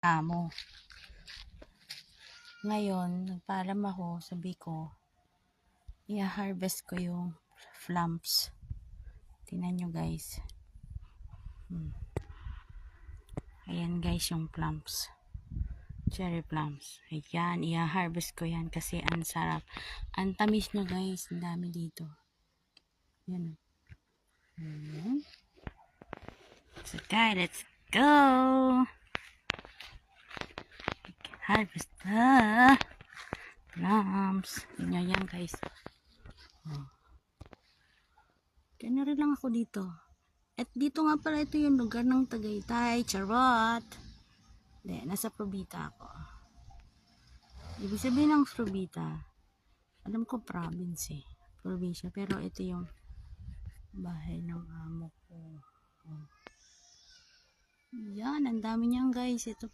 amo. Ngayon, nagpaalam ako, sabi ko, i-harvest ko yung plums. Tingnan nyo guys. Ayan guys yung plums. Cherry plums. Ayan, i-harvest ko yan kasi ang sarap. Ang tamis nyo guys, ang dami dito. Ayan. Ayan. So guys, let's go! Harvest the plums. Tingnan yan guys. Kaya rin lang ako dito. At dito nga pala ito yung lugar ng Tagaytay. Charot! Hindi, nasa Probita ako. Ibig sabihin ng Probita, alam ko province eh. Probinsya. Pero ito yung bahay ng amo ko. Yan, ang dami niyan guys. Ito pang